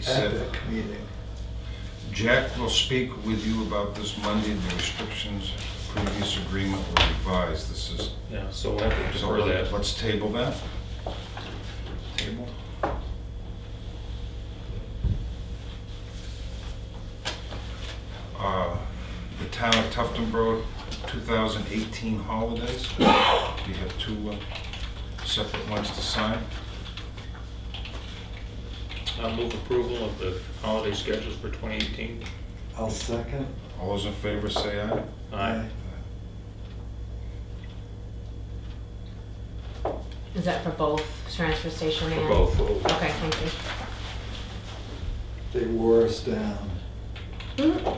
it said, epic meeting. Jack will speak with you about this Monday. The restrictions, previous agreement were revised. This is, Yeah, so we'll have to so defer that. let's table that. Table. The Town of Tuftonboro 2018 holidays. We have two separate ones to sign. I'll move approval of the holiday schedules for 2018. I'll second. All those in favor say aye. Aye. Is that for both transfer station For and? both. Okay, thank you. They wore us down. Mm.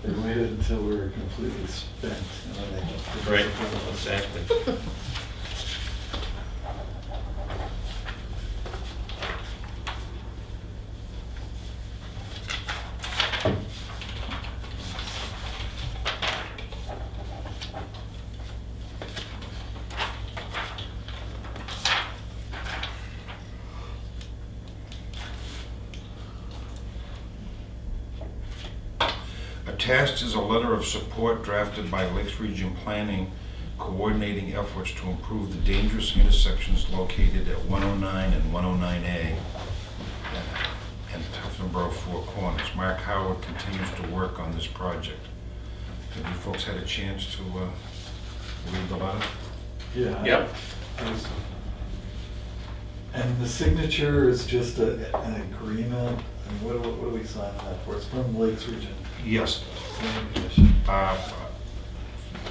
They waited until we were completely spent, and then they. Right, exactly. Attached is a letter of support drafted by Lakes Region Planning, coordinating efforts to improve the dangerous intersections located at 109 and 109A and Tuftonboro Four Corners. Mark Howard continues to work on this project. Have you folks had a chance to read the letter? Yeah. Yep. And the signature is just an agreement, and what do we sign that for? It's from Lakes Region Yes. Planning Commission.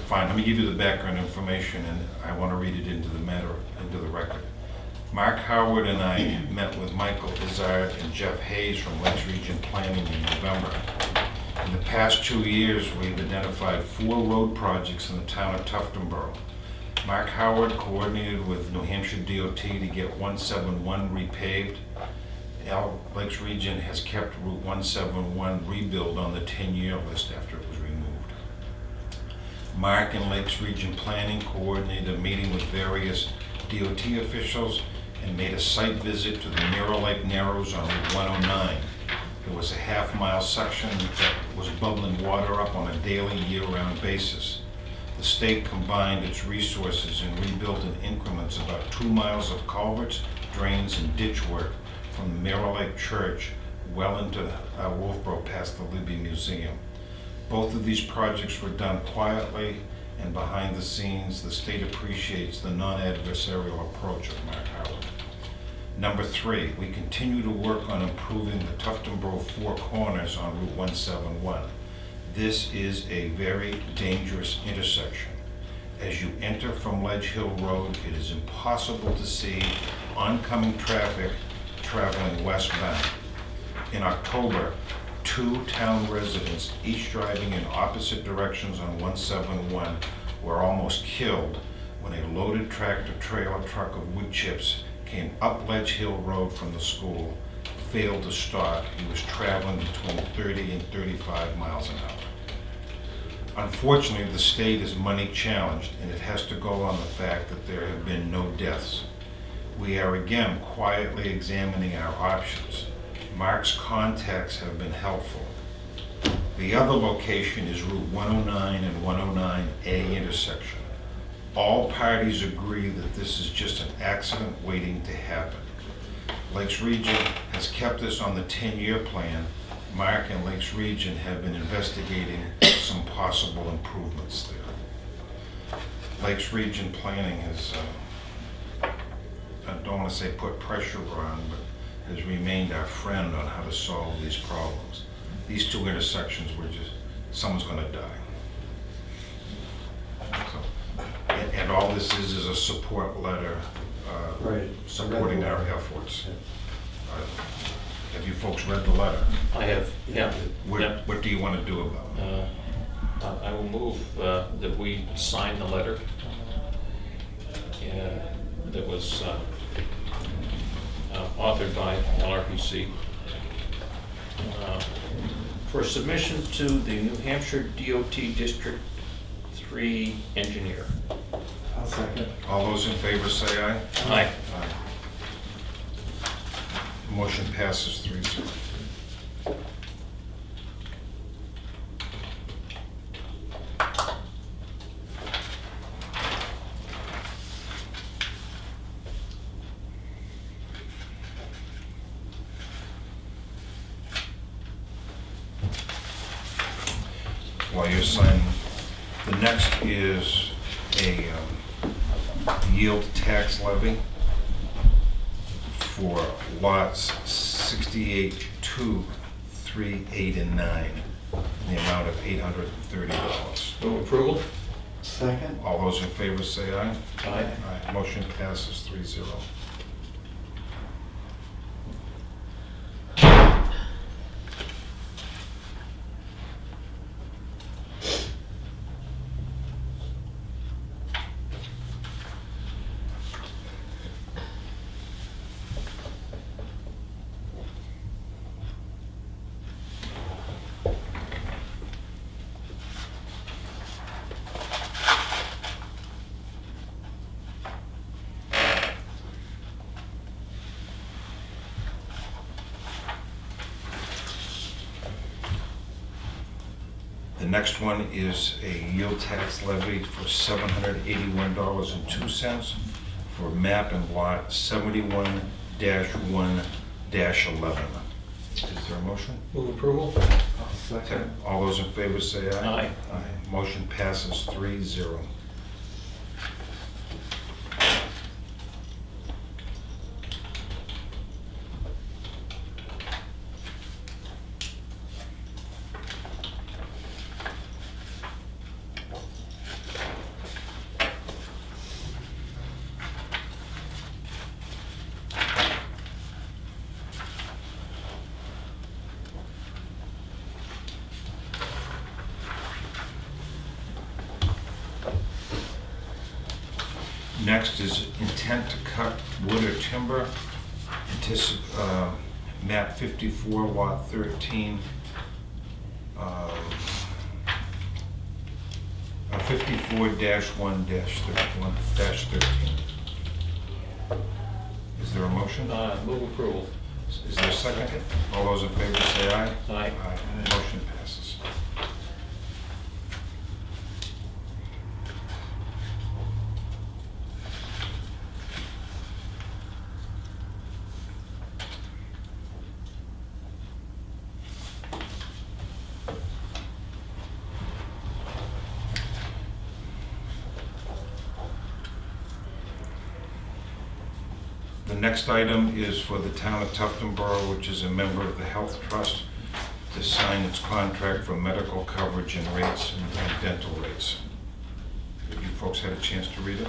Fine, let me give you the background information, and I want to read it into the record. Mark Howard and I met with Michael Izzard and Jeff Hayes from Lakes Region Planning in November. In the past 2 years, we've identified 4 road projects in the town of Tuftonboro. Mark Howard coordinated with New Hampshire DOT to get 171 repaved. Lakes Region has kept Route 171 rebuild on the 10-year list after it was removed. Mark and Lakes Region Planning coordinated a meeting with various DOT officials and made a site visit to the Mirror Lake Narrows on Route 109. There was a half-mile section that was bubbling water up on a daily, year-round basis. The state combined its resources and rebuilt in increments about 2 miles of culverts, drains, and ditch work from the Mirror Lake Church well into Wolfboro past the Libby Museum. Both of these projects were done quietly and behind the scenes. The state appreciates the non-adversarial approach of Mark Howard. Number 3, we continue to work on improving the Tuftonboro Four Corners on Route 171. This is a very dangerous intersection. As you enter from Ledge Hill Road, it is impossible to see oncoming traffic traveling westbound. In October, 2 town residents, each driving in opposite directions on 171, were almost killed when a loaded tractor-trailer truck of wood chips came up Ledge Hill Road from the school, failed to stop. He was traveling between 30 and 35 miles an hour. Unfortunately, the state is money challenged, and it has to go on the fact that there have been no deaths. We are again quietly examining our options. Mark's contacts have been helpful. The other location is Route 109 and 109A intersection. All parties agree that this is just an accident waiting to happen. Lakes Region has kept this on the 10-year plan. Mark and Lakes Region have been investigating some possible improvements there. Lakes Region Planning has, I don't want to say put pressure on, but has remained our friend on how to solve these problems. These 2 intersections were just, someone's going to die. So, and all this is a support letter Right. supporting our efforts. Have you folks read the letter? I have, yeah. What do you want to do about it? I will move that we sign the letter that was authored by LRPC for submission to the New Hampshire DOT District 3 engineer. I'll second. All those in favor say aye. Aye. Motion passes 3-0. While you're signing, the next is a yield tax levy for lots 68, 2, 3, 8, and 9, in the amount of $830. Move approval? Second? All those in favor say aye. Aye. Aye. Motion passes 3-0. The next one is a yield tax levy for $781.02 for map and lot 71-1-11. Is there a motion? Move approval? I'll second. All those in favor say aye. Aye. Aye. Motion passes 3-0. Next is intent to cut wood or timber, map 54, lot 13, 54-1-13. Is there a motion? Move approval? Is there a second? All those in favor say aye. Aye. Aye. Motion passes. The next item is for the town of Tufton Borough, which is a member of the Health Trust, to sign its contract for medical coverage and rates and dental rates. Have you folks had a chance to read it?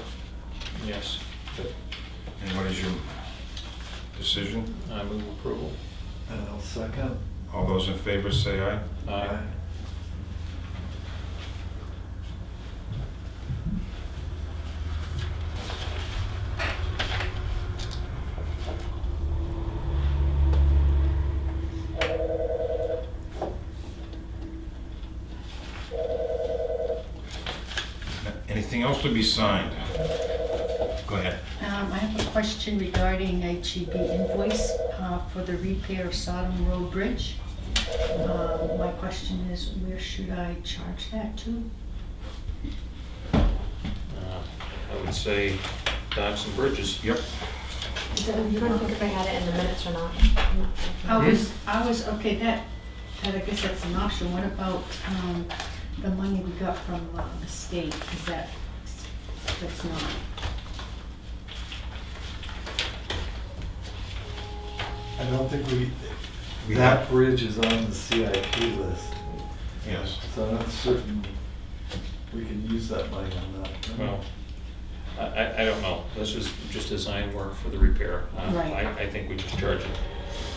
Yes. And what is your decision? I move approval? And I'll second. All those in favor say aye. Aye. Anything else to be signed? Go ahead. I have a question regarding HEB invoice for the repair of Sodom Road Bridge. My question is, where should I charge that to? I would say docks and bridges. Yep. You don't think if I had it in the minutes or not? Okay, that I guess that's an option. What about the money we got from the state? That's not? I don't think We that have- bridge is on the CIP list, Yes. so I'm not certain we can use that money on that. Well, I don't know. This is just design work for the repair. Right. I think we just charge it.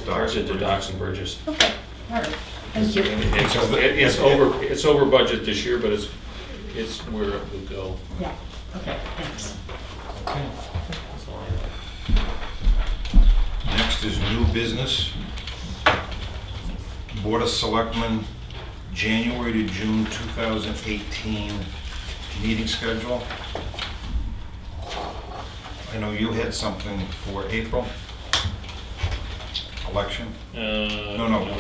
Docks Charge and it to bridges. docks and bridges. Okay, all right. Thank you. It's over budget this year, but it's where it will go. Yeah, okay, thanks. Okay. That's all I have. Next is new business. Board of Selectmen, January to June 2018 meeting schedule. I know you had something for April. Election, No, no.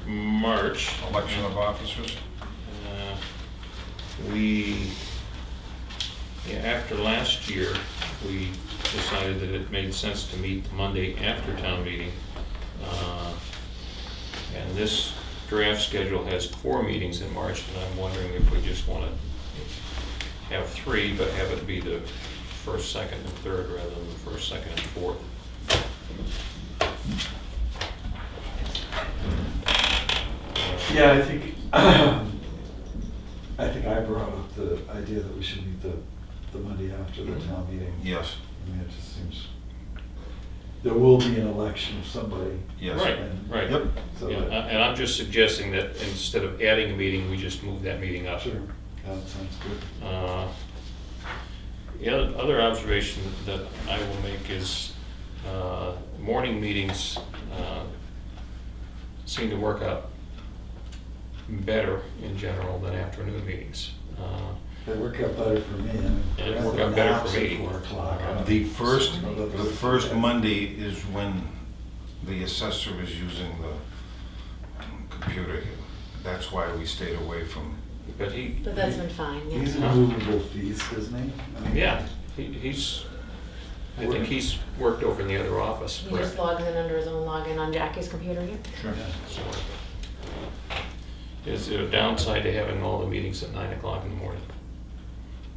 March. election of officers? Uh, We, yeah, after last year, we decided that it made sense to meet the Monday after town meeting. And this draft schedule has 4 meetings in March, and I'm wondering if we just want to have 3, but have it be the first, second, and third rather than the first, second, and fourth. Yeah, I think, I brought up the idea that we should meet the Monday after the town meeting. Yes, I mean, it just seems, there will be an election of somebody. yes. Right, And- right. Yep. So, Yeah, and I'm just suggesting that instead of adding a meeting, we just move that meeting up. sure, that sounds good. The other observation that I will make is morning meetings seem to work out better in general than afternoon meetings. They work out better for me. I mean, Yeah, it rather work out than better for apps at me. 4:00. The first, I know that the was- first Monday is when the assessor is using the computer here. That's why we stayed away from, But he, But that's been fine, He's yeah. a movable feast, isn't he? I mean, yeah, I think he's worked over in the other office. He just logs in under his own login on Jackie's computer here. sure. Yeah. So, is there a downside to having all the meetings at 9 o'clock in the morning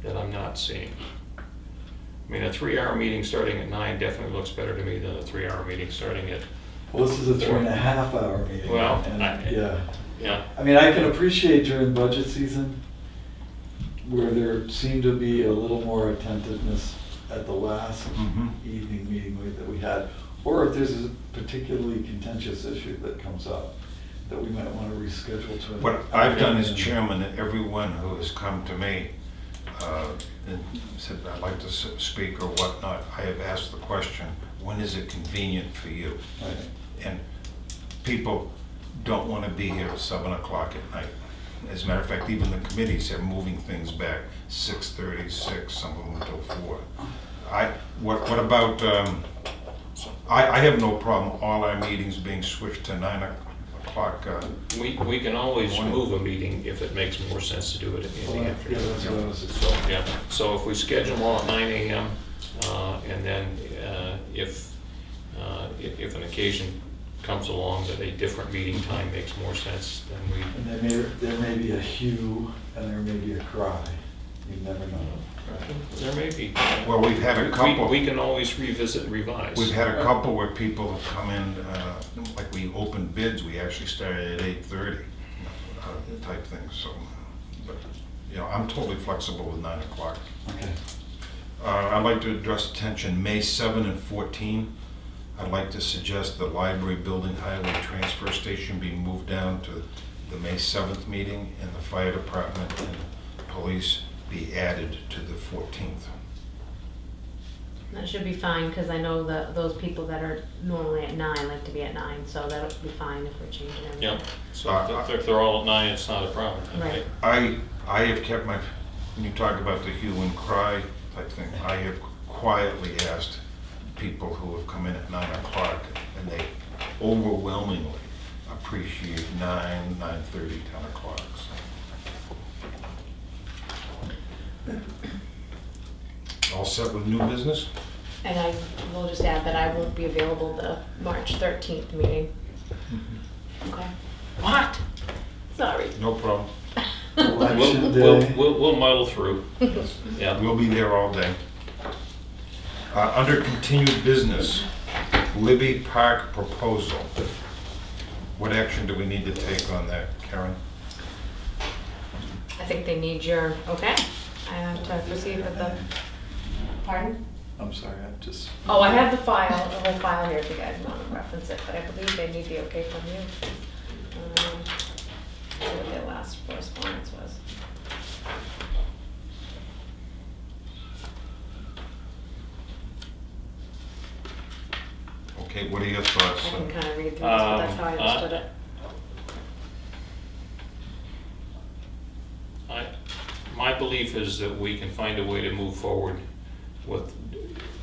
that I'm not seeing? I mean, a 3-hour meeting starting at 9 definitely looks better to me than a 3-hour meeting starting at, Well, this is a 3.5-hour meeting. Well, and, I- yeah. yeah. I mean, I can appreciate during budget season where there seemed to be a little more attentiveness at the last Mhm. evening meeting that we had. Or if there's a particularly contentious issue that comes up that we might want to reschedule to. What I've done as chairman, everyone who has come to me and said, I'd like to speak or whatnot, I have asked the question, when is it convenient for you? Right. And people don't want to be here at 7 o'clock at night. As a matter of fact, even the committees are moving things back, 6:30, 6, some of them until 4. What about, I have no problem all our meetings being switched to 9 o'clock. We can always Morning. move a meeting if it makes more sense to do it in Well, the yeah, afternoon. that's what I was So, yeah, so if we schedule them all at 9 AM, and then if an occasion comes along that a different meeting time makes more sense, then we, And there may be a hue and there may be a cry. You never know. there may be. Well, we've had a couple. We can always revisit and revise. We've had a couple where people have come in, like we opened bids, we actually started at 8:30, type thing, so, but, you know, I'm totally flexible with 9 o'clock. Okay. I'd like to address attention, May 7 and 14. I'd like to suggest the library building highway transfer station be moved down to the May 7th meeting, and the fire department and police be added to the 14th. That should be fine, because I know that those people that are normally at 9 like to be at 9, so that'll be fine if we're changing everything. Yeah, so if they're all at 9, it's not a problem. Right. I have kept my, when you talk about the hue and cry type thing, I have quietly asked people who have come in at 9 o'clock, and they overwhelmingly appreciate 9, 9:30, 10 o'clock. So. All set with new business? And I will just add that I won't be available the March 13th meeting. Okay. What? Sorry. No problem. Election We'll day. muddle through. Yeah. We'll be there all day. Under continued business, Libby Park proposal. What action do we need to take on that, Karen? I think they need your, okay, to proceed with the, pardon? I'm sorry, I just. Oh, I have the file, the whole file here if you guys want to reference it, but I believe they need the okay from you. See what their last correspondence was. Okay, what are your thoughts? I can kind of read through this, but that's how I understood it. My belief is that we can find a way to move forward with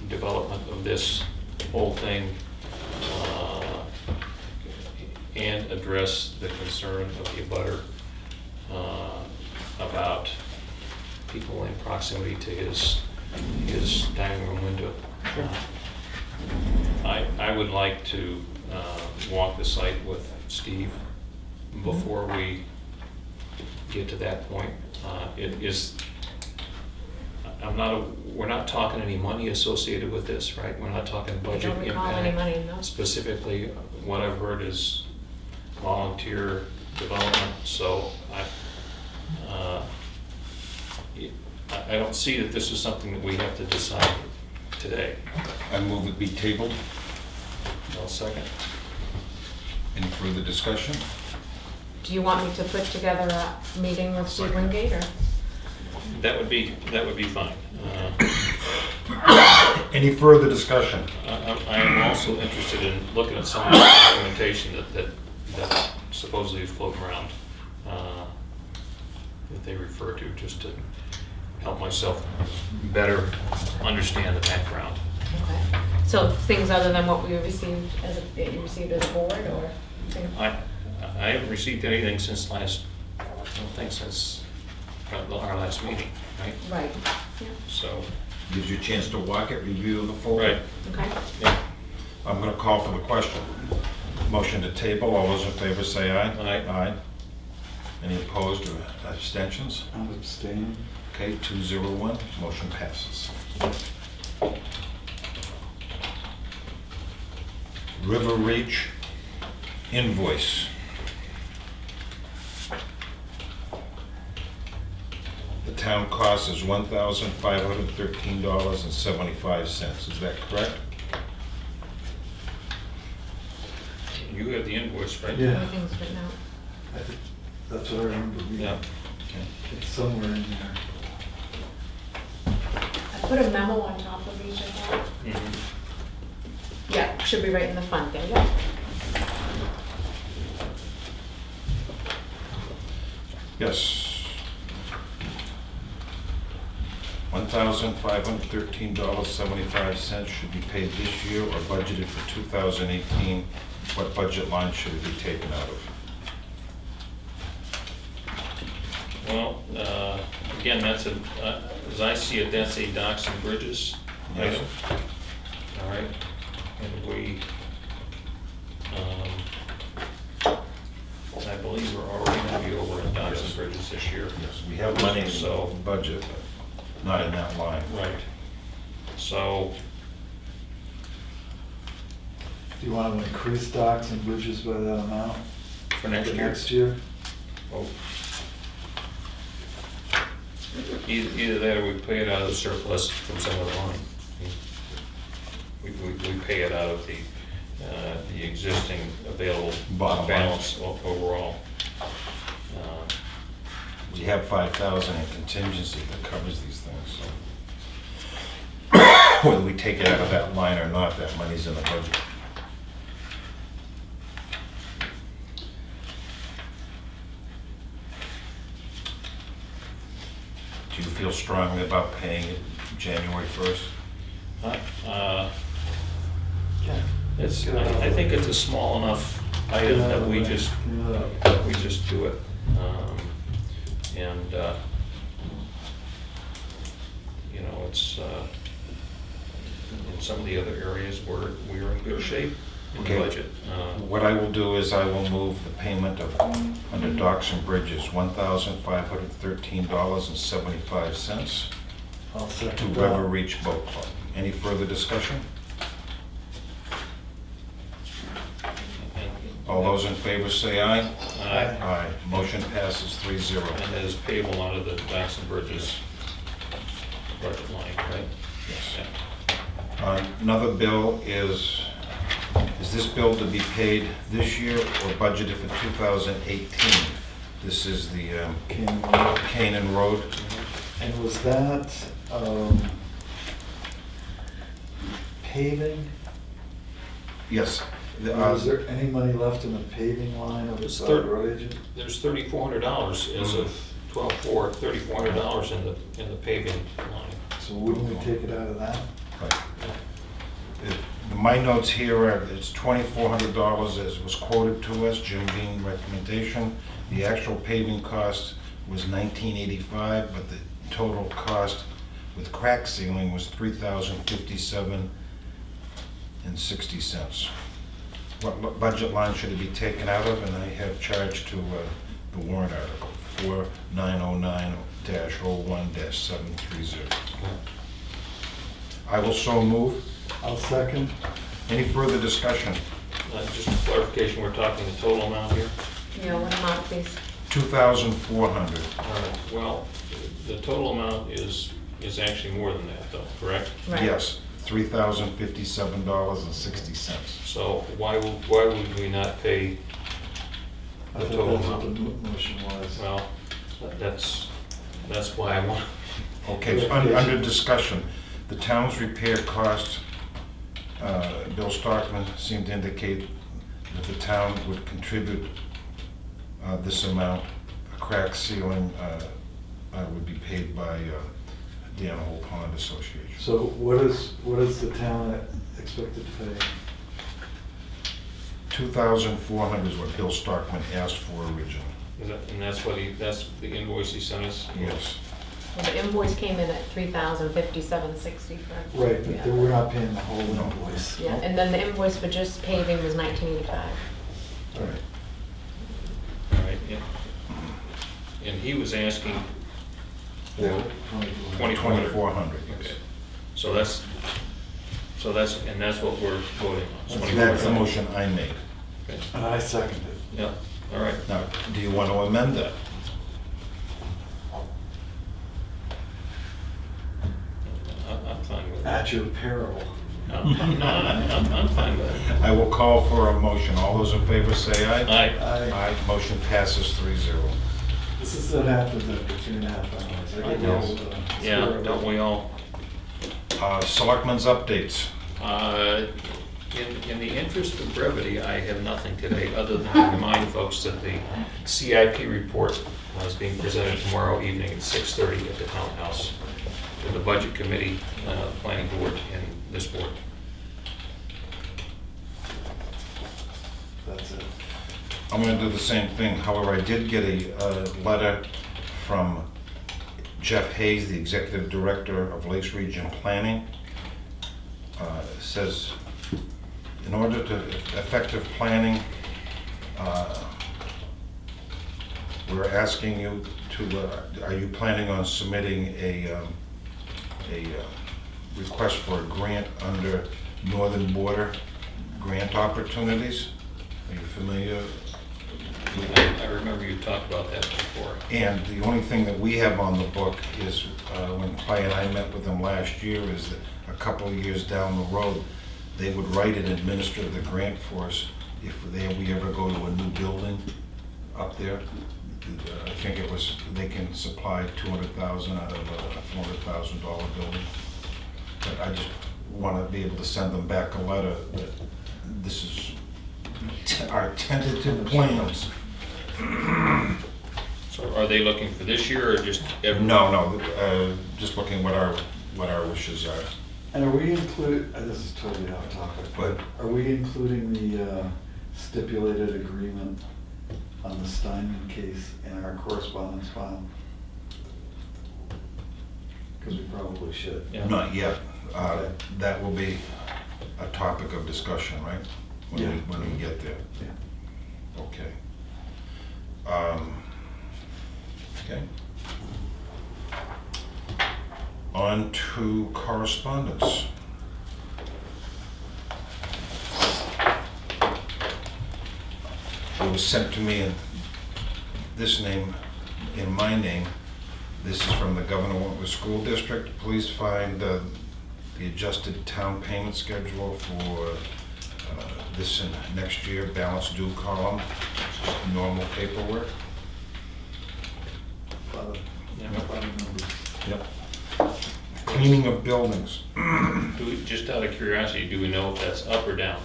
development of this whole thing and address the concern of the abutter about people in proximity to his dining room window. I would like to walk the site with Steve before we get to that point. We're not talking any money associated with this, right? We're not talking I budget don't recall any impact. money, no. Specifically, what I've heard is volunteer development, so I don't see that this is something that we have to decide today. I move it be tabled. I'll second. Any further discussion? Do you want me to put together a meeting with Steve Wingate, or? That would be fine. Any further discussion? I am also interested in looking at some of the documentation that supposedly is floating around, that they refer to, just to help myself better understand the background. Okay. So things other than what we received that you received as a board, or? I haven't received anything since our last meeting, right? Right. Yeah. So, Gives you a chance to walk it, review the folder. right, Okay. yeah. I'm going to call for the question. Motion to table, all those in favor say aye. Aye. Aye. Any opposed or abstentions? I'm abstaining. Okay, 201, motion passes. River Reach invoice. The town cost is $1,513.75. Is that correct? You have the invoice, right? Yeah. Everything's written out. I think that's what I remember reading. Yeah. Okay. It's somewhere in there. I put a memo on top of each of them. Mhm. Yeah, should be right in the front there, yeah. Yes. $1,513.75 should be paid this year or budgeted for 2018. What budget line should it be taken out of? Well, again, that's as I see it, that's a docks and bridges Yes. item. All right, and we, I believe we're already gonna be over in docks and bridges this year. Yes, we have money in So- the budget, but not in that line. Right. So, Do you want to increase docks and bridges by that amount? for next year. Next year? Oh. Either that or we pay it out of the surplus from some other line. We pay it out of the existing available Bottom line. balance overall. We have 5,000 in contingency that covers these things, so. Whether we take it out of that line or not, that money's in the budget. Do you feel strongly about paying it January 1st? It's, I think it's a small enough item that we just do it. And, you know, it's, in some of the other areas where we're in good shape in the Okay. budget. What I will do is I will move the payment of, under docks and bridges, $1,513.75 I'll to second River that. Reach Boat Club. Any further discussion? All those in favor say aye. Aye. Aye. Motion passes 3-0. And that is payable out of the docks and bridges budget line, right? Yes. Yeah. Another bill is this bill to be paid this year or budgeted for 2018? This is the Canaan Road. And was that paving? Yes. Is there any money left in the paving line of It's the third- road agent? There's $3,400 as of 12/4, $3,400 in the paving line. So wouldn't we take it out of that? Right. The My notes here are, it's $2,400 as was quoted to us, Jim Beam recommendation. The actual paving cost was $1,985, but the total cost with crack sealing was $3,057.60. What budget line should it be taken out of? And I have charged to the warrant article, 4909-01-730. I will so move. I'll second. Any further discussion? Just a clarification, we're talking the total amount here? Yeah, what amount, please? $2,400. All right, well, the total amount is actually more than that though, correct? Right. Yes, $3,057.60. So why would we not pay I the thought total that's what the amount? motion was. Well, that's why I want, Okay, so under discussion, the town's repair cost, Bill Stockman seemed to indicate that the town would contribute this amount. A crack ceiling would be paid by Dan Hole Pond Association. So what is the town expected to pay? $2,400 is what Bill Stockman asked for originally. and that's that's the invoice he sent us? Yes. Well, the invoice came in at $3,057.60 for. Right, but Yeah. we're not paying the whole invoice. Yeah, and then the invoice for just paving was $1,985. All right. All right, yeah. And he was asking Yeah, for 24. $2,400, Okay, yes. so that's what we're voting on. That's- That's the motion I made. Okay. And I second it. Yeah, all right. Now, do you want to amend that? I'm fine with At that. your peril. I'm fine with it. I will call for a motion. All those in favor say aye. Aye. I, Motion passes 3-0. this is what happens after 2.5 hours. I get know. real, Yeah, squirrely. don't we all? Selectmen's updates. In the interest of brevity, I have nothing today, other than to remind folks that the CIP report is being presented tomorrow evening at 6:30 at the townhouse to the budget committee, planning board, and this board. That's it. I'm going to do the same thing. However, I did get a letter from Jeff Hayes, the Executive Director of Lakes Region Planning. Says, in order to effective planning, we're asking you to, are you planning on submitting a request for a grant under Northern Border grant opportunities? Are you familiar? I remember you talked about that before. And the only thing that we have on the book is, when Clay and I met with them last year, is that a couple of years down the road, they would write and administer the grant for us if we ever go to a new building up there. I think it was, they can supply $200,000 out of a $400,000 building. But I just want to be able to send them back a letter that this is our tentative plans. So are they looking for this year or just every? No, just looking what our wishes are. And are we this is totally off topic, but are we including the stipulated agreement on the Steinman case in our correspondence file? Because we probably should. Yeah. Not yet. Okay. That will be a topic of discussion, right? Yeah. When we get there. Yeah. Okay. Okay. On to correspondence. It was sent to me in this name, in my name. This is from the Governor Wentworth School District. Please find the adjusted town payment schedule for this and next year, balance due column, normal paperwork. Yeah. Yep. Cleaning of buildings. Just out of curiosity, do we know if that's up or down?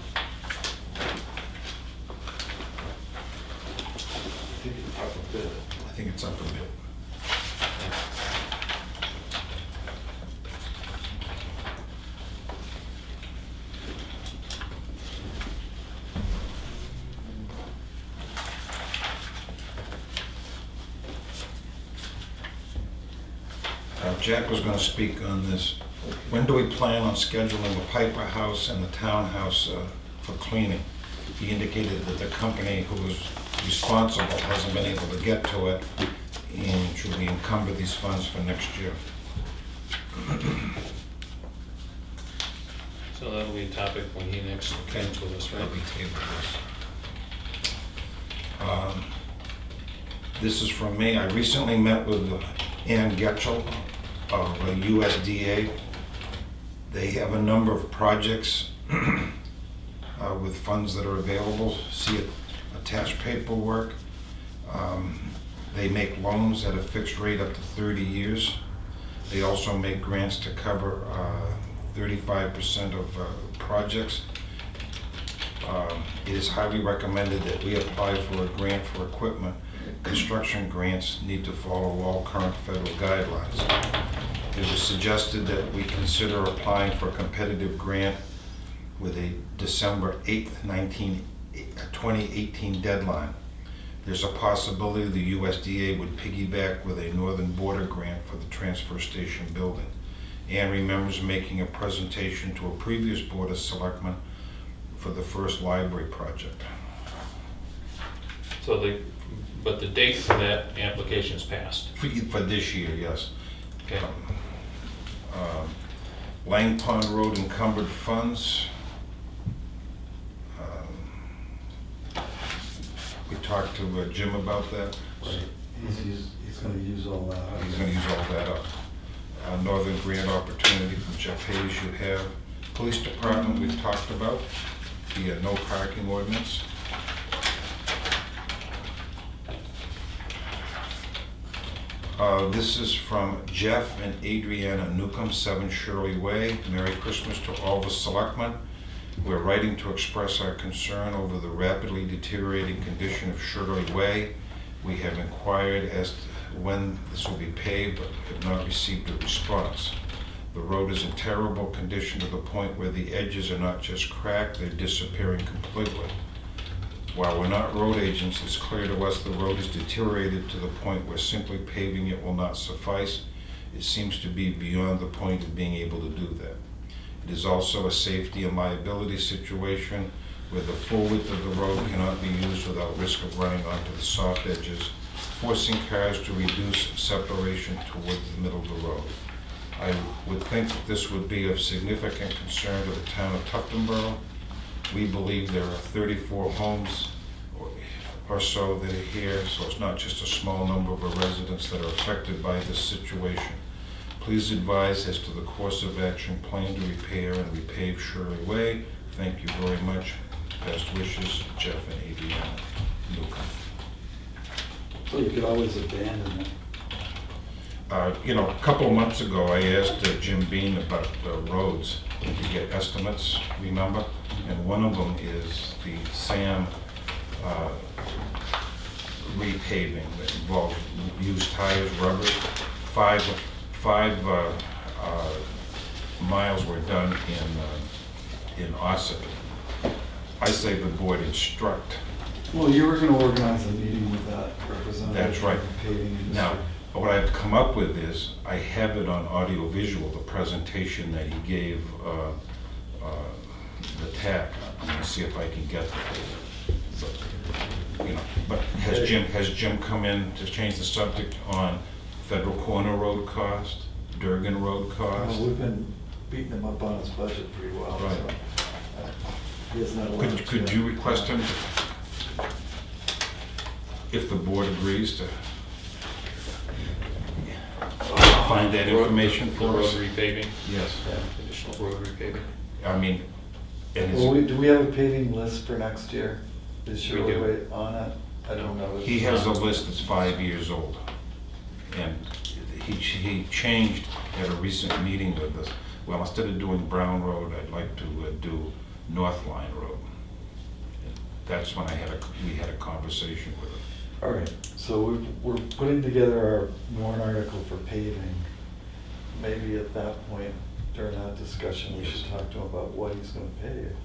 I think it's up a bit. Jack was gonna speak on this. When do we plan on scheduling the Piper House and the townhouse for cleaning? He indicated that the company who was responsible hasn't been able to get to it, and should we encumber these funds for next year? So that'll be a topic when he next comes with us, right? That'll be tabled, yes. This is from me. I recently met with Ann Getchell of USDA. They have a number of projects with funds that are available. See attached paperwork. They make loans at a fixed rate up to 30 years. They also make grants to cover 35% of projects. It is highly recommended that we apply for a grant for equipment. Construction grants need to follow all current federal guidelines. It was suggested that we consider applying for a competitive grant with a December 8th, 2018 deadline. There's a possibility the USDA would piggyback with a Northern Border grant for the transfer station building. Ann remembers making a presentation to a previous Board of Selectmen for the first library project. So but the date for that application is passed. For this year, yes. Okay. Lang Pond Road encumbered funds. We talked to Jim about that. He's gonna use all that. He's gonna use all that up. Northern Grant Opportunity from Jeff Hayes you have. Police Department we've talked about, the no parking ordinance. This is from Jeff and Adriana Newcomb, 7 Shirley Way. Merry Christmas to all the selectmen. We're writing to express our concern over the rapidly deteriorating condition of Shirley Way. We have inquired as to when this will be paved, but have not received a response. The road is in terrible condition to the point where the edges are not just cracked, they're disappearing completely. While we're not road agents, it's clear to us the road is deteriorated to the point where simply paving it will not suffice. It seems to be beyond the point of being able to do that. It is also a safety and liability situation where the full width of the road cannot be used without risk of running onto the soft edges, forcing cars to reduce separation toward the middle of the road. I would think that this would be of significant concern to the town of Tuftonboro. We believe there are 34 homes or so that are here, so it's not just a small number of residents that are affected by this situation. Please advise as to the course of action planned to repair and repave Shirley Way. Thank you very much. Best wishes, Jeff and Adriana Newcomb. So you could always abandon it. A couple of months ago, I asked Jim Bean about roads to get estimates, remember? And one of them is the Sam repaving that involved used tires, rubber. Five miles were done in Ossipee. I say the board instruct. Well, you were gonna organize a meeting with that representative. That's right. of the paving industry. Now, what I've come up with is, I have it on audio visual, the presentation that he gave the TAC. I'm gonna see if I can get that. But has Jim come in to change the subject on Federal Corner Road cost, Durgan Road cost? Well, we've been beating him up on his budget pretty well, Right. so. He hasn't had a lot Could to- you request him, if the board agrees, to find that information The for road us? repaving, Yes. additional road repaving. I mean, and Well, it's, do we have a paving list for next year? Is We Shirley do. Way on it? I don't know. he has a list that's 5 years old. And he changed at a recent meeting with us. Well, instead of doing Brown Road, I'd like to do North Line Road. And that's when we had a conversation with him. All right, so we're putting together our warrant article for paving. Maybe at that point, during that discussion, we should talk to him about what he's gonna pay you.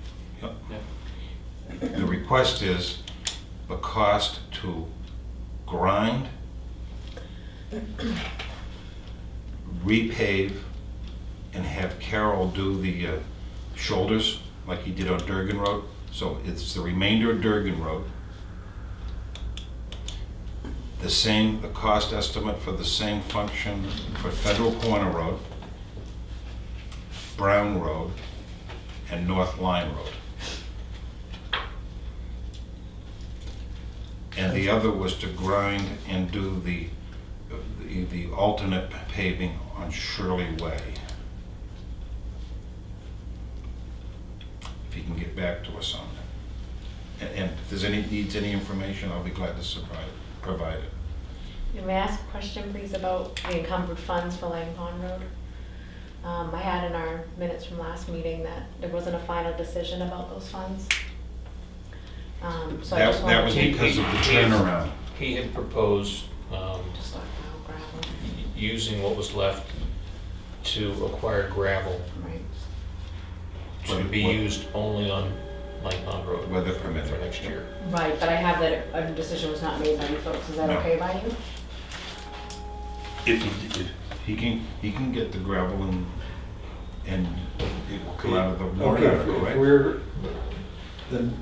Yep. Yeah. The request is the cost to grind, repave and have Carroll do the shoulders like he did on Durgan Road. So it's the remainder of Durgan Road. The cost estimate for the same function for Federal Corner Road, Brown Road, and North Line Road. And the other was to grind and do the alternate paving on Shirley Way. If he can get back to us on that. And if there's needs any information, I'll be glad to provide it. May I ask a question, please, about the encumbered funds for Lang Pond Road? I had in our minutes from last meeting that there wasn't a final decision about those funds. So I just That wanted was to because of the turnaround. He had proposed just talk about gravel, using what was left to acquire gravel right? to be used only on Lang Pond Road. Weather permitting. For next year. Right, but I have that a decision was not made by you folks. Is that No. okay by you? If he can get the gravel and it will come out of the warrant Okay, article, if right? we're, then,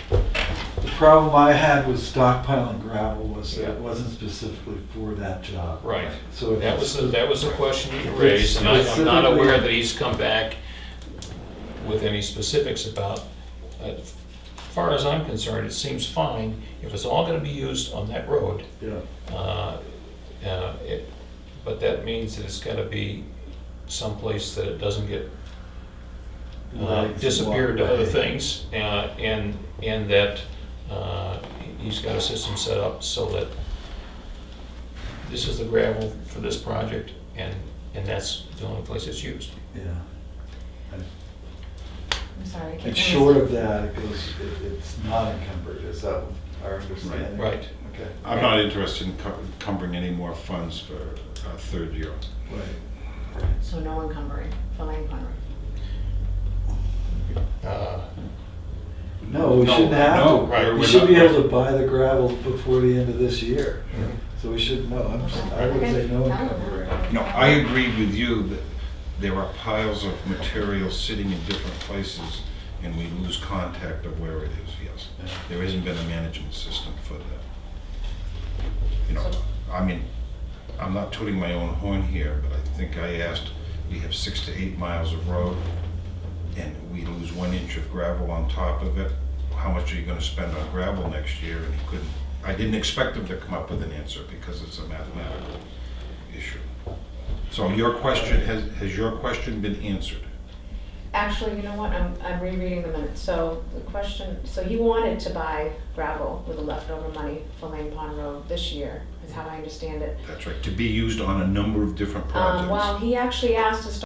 the problem I had with stockpiling gravel was that Yeah. it wasn't specifically for that job. Right. So if That it's- was a question you It's raised, and I'm not specifically- aware that he's come back with any specifics about. As far as I'm concerned, it seems fine if it's all going to be used on that road. Yeah, But that means that it's got to be someplace that it doesn't get Legs disappeared to walk other away. things, and that he's got a system set up so that this is the gravel for this project, and that's the only place it's used. yeah. I'm sorry. I can't And short of understand. that, it's not encumbered, is that our understanding? Right. Okay. I'm not interested in encumbering any more funds for our third year. Right. So no encumbering for Lang Pond Road. No, we No, shouldn't have no, to. right, We we're should not- be able to buy the gravel before the end of this year. Mhm. So we should know, I would Okay. say no No, encumbering. No, I agree with you that there are piles of material sitting in different places and we lose contact of where it is, yes. Yeah. There hasn't been a management system for that. You know, I mean, I'm not tooting my own horn here, but I think I asked, we have 6 to 8 miles of road and we lose 1 inch of gravel on top of it. How much are you gonna spend on gravel next year? And he couldn't, I didn't expect him to come up with an answer because it's a mathematical issue. So your question, has your question been answered? Actually, you know what, I'm rereading the minutes, so the question, so he wanted to buy gravel with the leftover money for Lang Pond Road this year, is how I understand it. That's right, to be used on a number of different projects. Well, he actually asked to start